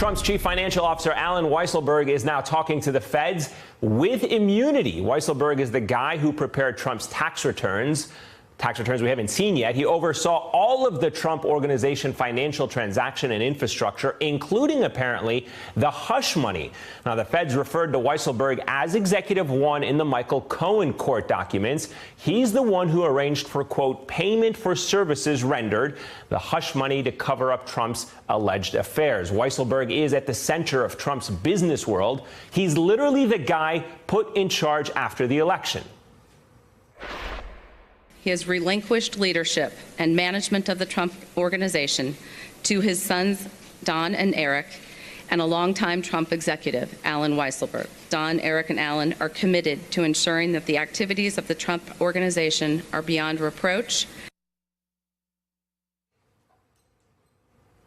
Trump's chief financial officer, Alan Weisselberg, is now talking to the feds with immunity. Weisselberg is the guy who prepared Trump's tax returns we haven't seen yet. He oversaw all of the Trump Organization financial transaction and infrastructure, including, apparently, the hush money. Now, the feds referred to Weisselberg as Executive 1 in the Michael Cohen court documents. He's the one who arranged for, quote, payment for services rendered, the hush money to cover up Trump's alleged affairs. Weisselberg is at the center of Trump's business world. He's literally the guy put in charge after the election. He has relinquished leadership and management of the Trump Organization to his sons, Don and Eric, and a longtime Trump executive, Alan Weisselberg. Don, Eric, and Alan are committed to ensuring that the activities of the Trump Organization are beyond reproach.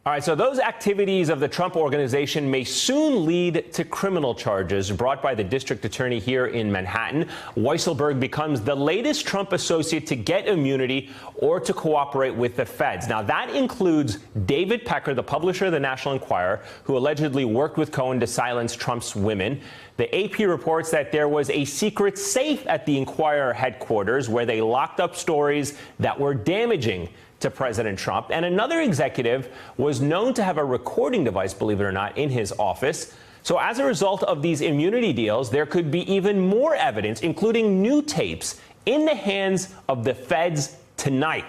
All right, so those activities of the Trump Organization may soon lead to criminal charges brought by the district attorney here in Manhattan. Weisselberg becomes the latest Trump associate to get immunity or to cooperate with the feds. Now, that includes David Pecker, the publisher of the National Enquirer, who allegedly worked with Cohen to silence Trump's women. The AP reports that there was a secret safe at the Enquirer headquarters where they locked up stories that were damaging to President Trump. And another executive was known to have a recording device, believe it or not, in his office. So as a result of these immunity deals, there could be even more evidence, including new tapes, in the hands of the feds tonight.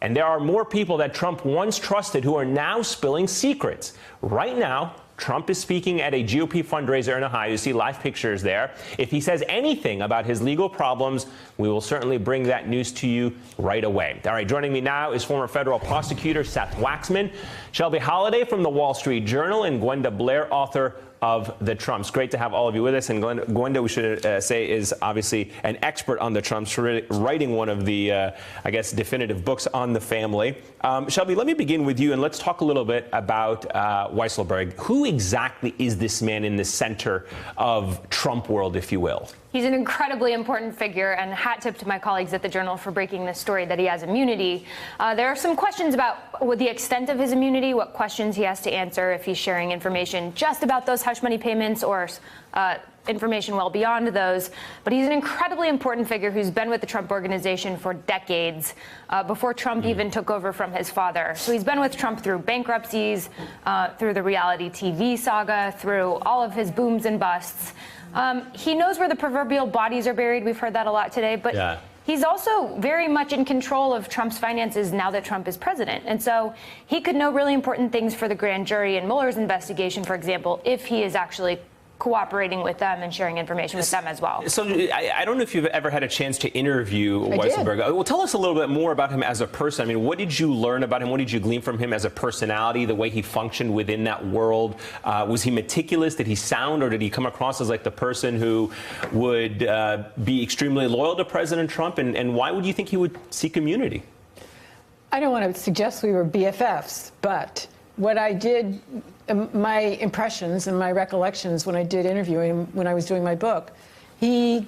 And there are more people that Trump once trusted who are now spilling secrets. Right now, Trump is speaking at a GOP fundraiser in Ohio. You see live pictures there. If he says anything about his legal problems, we will certainly bring that news to you right away. All right, joining me now is former federal prosecutor Seth Waxman, Shelby Holliday from the Wall Street Journal, and Gwenda Blair, author of The Trumps. Great to have all of you with us. And Gwenda, we should say, is obviously an expert on the Trumps, writing one of the, I guess, definitive books on the family. Shelby, let me begin with you, and let's talk a little bit about Weisselberg. Who exactly is this man in the center of Trump world, if you will? He's an incredibly important figure, and hat tip to my colleagues at the Journal for breaking this story that he has immunity. There are some questions about the extent of his immunity, what questions he has to answer if he's sharing information just about those hush money payments or information well beyond those. But he's an incredibly important figure who's been with the Trump Organization for decades, before Trump even took over from his father. So he's been with Trump through bankruptcies, through the reality TV saga, through all of his booms and busts. He knows where the proverbial bodies are buried. We've heard that a lot today. But he's also very much in control of Trump's finances now that Trump is president. And so he could know really important things for the grand jury in Mueller's investigation, for example, if he is actually cooperating with them and sharing information with them as well. So I don't know if you've ever had a chance to interview Weisselberg. Well, tell us a little bit more about him as a person. I mean, what did you learn about him? What did you glean from him as a personality, the way he functioned within that world? Was he meticulous? Did he sound, or did he come across as like the person who would be extremely loyal to President Trump? And why would you think he would seek immunity? I don't want to suggest we were BFFs, but what I did, my impressions and my recollections when I did interview him when I was doing my book, he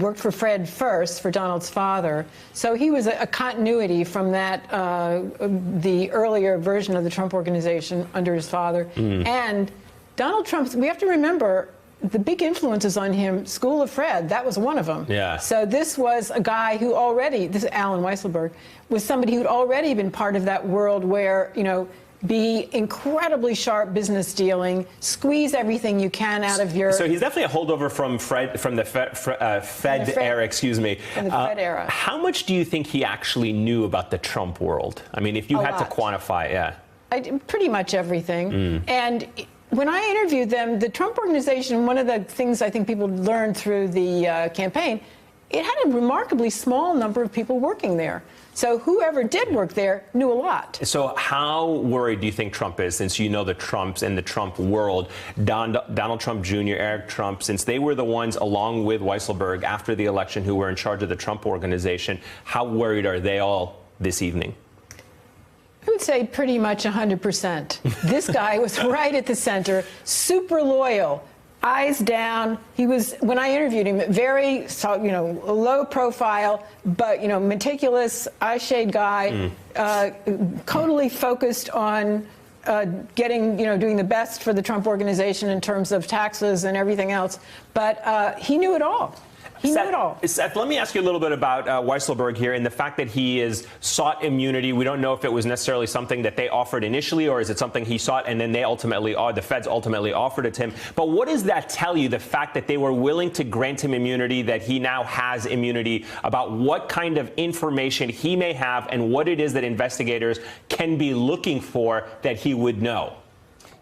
worked for Fred first, for Donald's father. So he was a continuity from that, the earlier version of the Trump Organization under his father. And Donald Trump, we have to remember, the big influences on him, School of Fred, that was one of them. So this was a guy who already, this is Alan Weisselberg, was somebody who'd already been part of that world where, you know, be incredibly sharp business dealing, squeeze everything you can out of your... So he's definitely a holdover from Fred, from the Fed era, excuse me. From the Fed era. How much do you think he actually knew about the Trump world? I mean, if you had to quantify, pretty much everything. And when I interviewed them, the Trump Organization, one of the things I think people learned through the campaign, it had a remarkably small number of people working there. So whoever did work there knew a lot. So how worried do you think Trump is, since you know the Trumps and the Trump world, Donald Trump Jr., Eric Trump, since they were the ones, along with Weisselberg, after the election, who were in charge of the Trump Organization, how worried are they all this evening? I would say pretty much 100%. This guy was right at the center, super loyal, eyes down. He was, when I interviewed him, very, you know, low profile, but, you know, meticulous, eye shade guy, totally focused on doing the best for the Trump organization in terms of taxes and everything else, but he knew it all. He knew it all. Seth, let me ask you a little bit about Weisselberg here and the fact that he is sought immunity. We don't know if it was necessarily something that they offered initially, or is it something he sought and then the feds ultimately offered it to him. But what does that tell you, the fact that they were willing to grant him immunity, that he now has immunity, about what kind of information he may have and what it is that investigators can be looking for that he would know?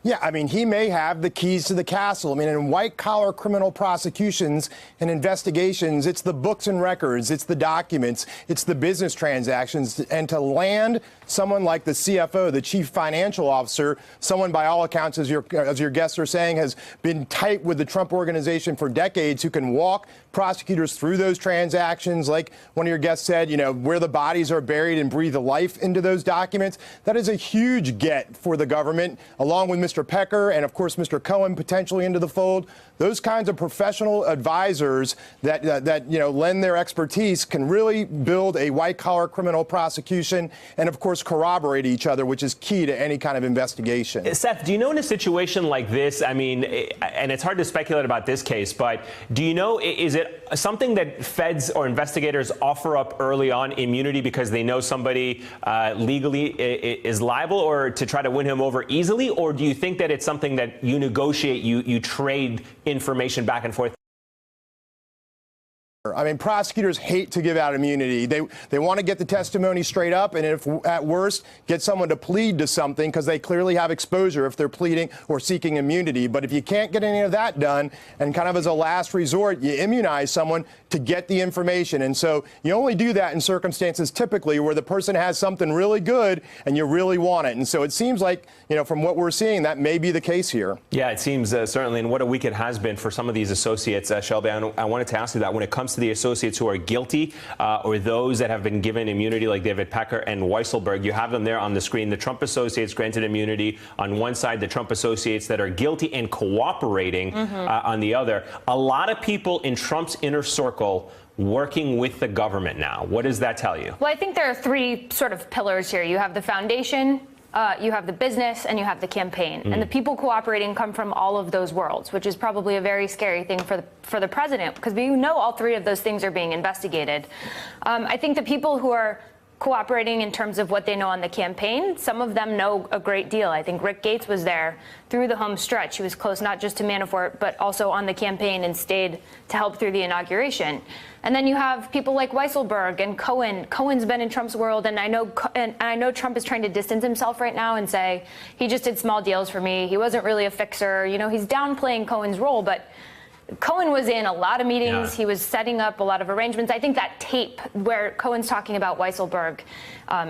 Yeah, I mean, he may have the keys to the castle. I mean, in white-collar criminal prosecutions and investigations, it's the books and records, it's the documents, it's the business transactions. And to land someone like the CFO, the chief financial officer, someone by all accounts, as your guests are saying, has been tight with the Trump organization for decades, who can walk prosecutors through those transactions, like one of your guests said, where the bodies are buried, and breathe life into those documents. That is a huge get for the government, along with Mr. Pecker and, of course, Mr. Cohen potentially into the fold. Those kinds of professional advisors that lend their expertise can really build a white-collar criminal prosecution and, of course, corroborate each other, which is key to any kind of investigation. Seth, do you know, in a situation like this, I mean, and it's hard to speculate about this case, but do you know, is it something that feds or investigators offer up early on, immunity, because they know somebody legally is liable, or to try to win him over easily? Or do you think that it's something that you negotiate, you trade information back and forth? I mean, prosecutors hate to give out immunity. They want to get the testimony straight up, and if at worst, get someone to plead to something, because they clearly have exposure if they're pleading or seeking immunity. But if you can't get any of that done, and kind of as a last resort, you immunize someone to get the information. And so you only do that in circumstances typically where the person has something really good and you really want it. And so it seems like, from what we're seeing, that may be the case here. Yeah, it seems certainly, and what a week it has been for some of these associates. Shelby, I wanted to ask you that when it comes to the associates who are guilty or those that have been given immunity, like David Pecker and Weisselberg, you have them there on the screen. The Trump associates granted immunity on one side, the Trump associates that are guilty and cooperating on the other. A lot of people in Trump's inner circle working with the government now. What does that tell you? Well, I think there are three sort of pillars here. You have the foundation, you have the business, and you have the campaign. And the people cooperating come from all of those worlds, which is probably a very scary thing for the president, because we know all three of those things are being investigated. I think the people who are cooperating in terms of what they know on the campaign, some of them know a great deal. I think Rick Gates was there through the home stretch. He was close not just to Manafort, but also on the campaign, and stayed to help through the inauguration. And then you have people like Weisselberg and Cohen. Cohen's been in Trump's world, and I know Trump is trying to distance himself right now and say, he just did small deals for me. He wasn't really a fixer. He's downplaying Cohen's role, but Cohen was in a lot of meetings. Yeah. He was setting up a lot of arrangements. I think that tape where Cohen's talking about Weisselberg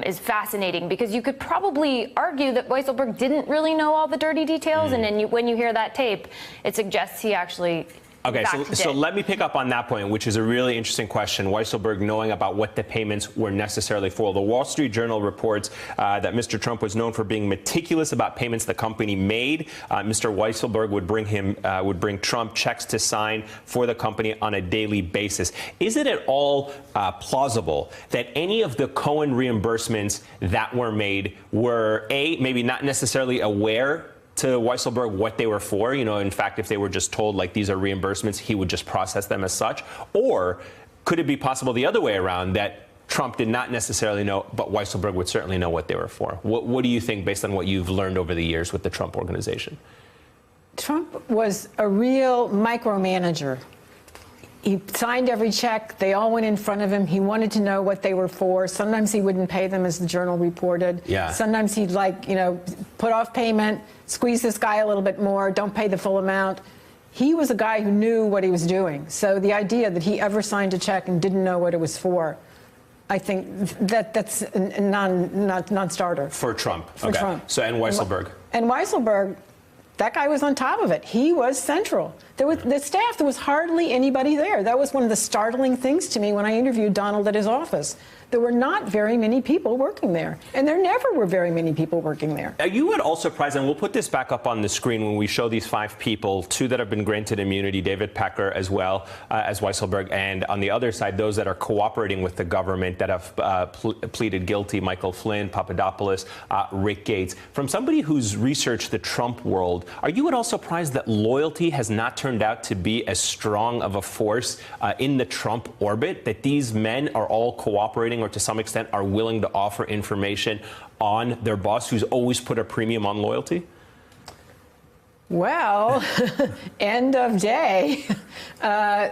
is fascinating, because you could probably argue that Weisselberg didn't really know all the dirty details. And then when you hear that tape, it suggests he actually... Okay, so let me pick up on that point, which is a really interesting question. Weisselberg knowing about what the payments were necessarily for. The Wall Street Journal reports that Mr. Trump was known for being meticulous about payments the company made. Mr. Weisselberg would bring Trump checks to sign for the company on a daily basis. Is it at all plausible that any of the Cohen reimbursements that were made were, maybe not necessarily aware to Weisselberg what they were for? In fact, if they were just told, like, these are reimbursements, he would just process them as such? Or could it be possible the other way around, that Trump did not necessarily know, but Weisselberg would certainly know what they were for? What do you think, based on what you've learned over the years with the Trump organization? Trump was a real micromanager. He signed every check. They all went in front of him. He wanted to know what they were for. Sometimes he wouldn't pay them, as the Journal reported. Yeah. Sometimes he'd, put off payment, squeeze this guy a little bit more, don't pay the full amount. He was a guy who knew what he was doing. So the idea that he ever signed a check and didn't know what it was for, I think that's a non-starter. For Trump. For Trump. So, and Weisselberg. And Weisselberg, that guy was on top of it. He was central. The staff, there was hardly anybody there. That was one of the startling things to me when I interviewed Donald at his office. there were not very many people working there. And there never were very many people working there. Are you at all surprised, and we'll put this back up on the screen when we show these 5 people, 2 that have been granted immunity, David Pecker as well as Weisselberg, and on the other side, those that are cooperating with the government that have pleaded guilty, Michael Flynn, Papadopoulos, Rick Gates. From somebody who's researched the Trump world, are you at all surprised that loyalty has not turned out to be as strong of a force in the Trump orbit, that these men are all cooperating or to some extent are willing to offer information on their boss who's always put a premium on loyalty? Well, end of day.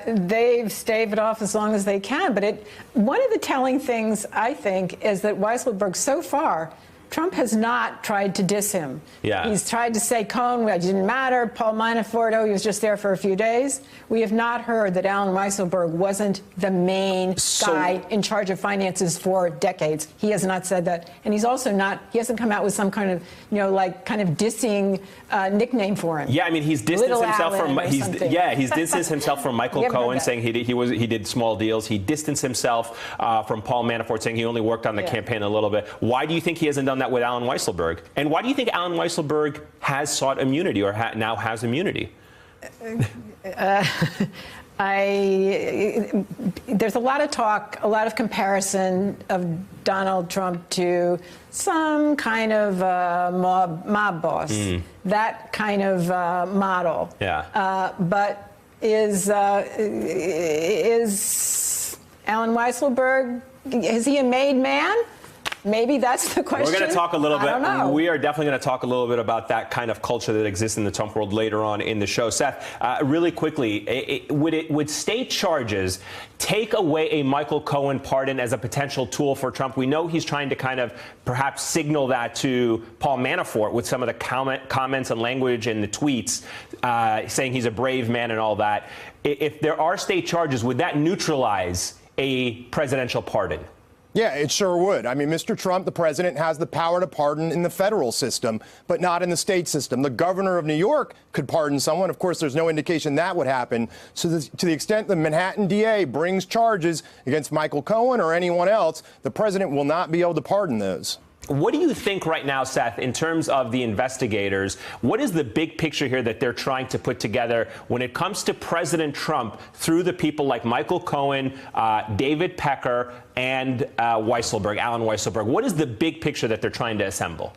They've staved it off as long as they can. But one of the telling things, I think, is that Weisselberg, so far, Trump has not tried to diss him. Yeah. He's tried to say Cohen, it didn't matter. Paul Manafort, he was just there for a few days. We have not heard that Alan Weisselberg wasn't the main guy in charge of finances for decades. He has not said that. And he's also not, he hasn't come out with some kind of, kind of dissing nickname for him. Yeah, I mean, he's distanced himself from, he's distanced himself from Michael Cohen, saying he did small deals. He distanced himself from Paul Manafort, saying he only worked on the campaign a little bit. Why do you think he hasn't done that with Alan Weisselberg? And why do you think Alan Weisselberg has sought immunity or now has immunity? There's a lot of talk, a lot of comparison of Donald Trump to some kind of mob boss, that kind of model. Yeah. But is Alan Weisselberg, is he a made man? Maybe that's the question. We're going to talk a little bit. I don't know. We are definitely going to talk a little bit about that kind of culture that exists in the Trump world later on in the show. Seth, really quickly, would state charges take away a Michael Cohen pardon as a potential tool for Trump? We know he's trying to kind of perhaps signal that to Paul Manafort with some of the comments and language and the tweets saying he's a brave man and all that. If there are state charges, would that neutralize a presidential pardon? Yeah, it sure would. I mean, Mr. Trump, the president, has the power to pardon in the federal system, but not in the state system. The governor of New York could pardon someone. Of course, there's no indication that would happen. So to the extent the Manhattan DA brings charges against Michael Cohen or anyone else, the president will not be able to pardon those. What do you think right now, Seth, in terms of the investigators? What is the big picture here that they're trying to put together when it comes to President Trump through the people like Michael Cohen, David Pecker, and Weisselberg, Alan Weisselberg? What is the big picture that they're trying to assemble?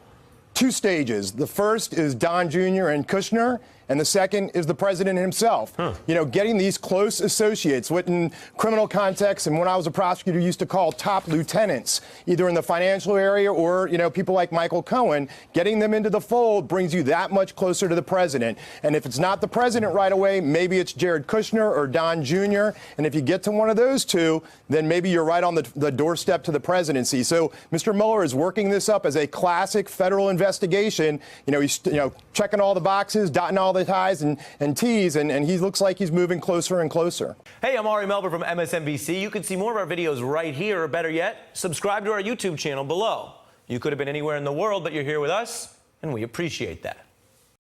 2 stages. The first is Don Jr. and Kushner, and the second is the president himself. Getting these close associates, what in criminal context and when I was a prosecutor used to call top lieutenants, either in the financial area or, people like Michael Cohen, getting them into the fold brings you that much closer to the president. And if it's not the president right away, maybe it's Jared Kushner or Don Jr. And if you get to one of those 2, then maybe you're right on the doorstep to the presidency. So Mr. Mueller is working this up as a classic federal investigation. He's checking all the boxes, dotting all the I's and T's, and he looks like he's moving closer and closer. Hey, I'm Melber from MSNBC. You can see more of our videos right here, or better yet, subscribe to our YouTube channel below. You could have been anywhere in the world, but you're here with us, and we appreciate that.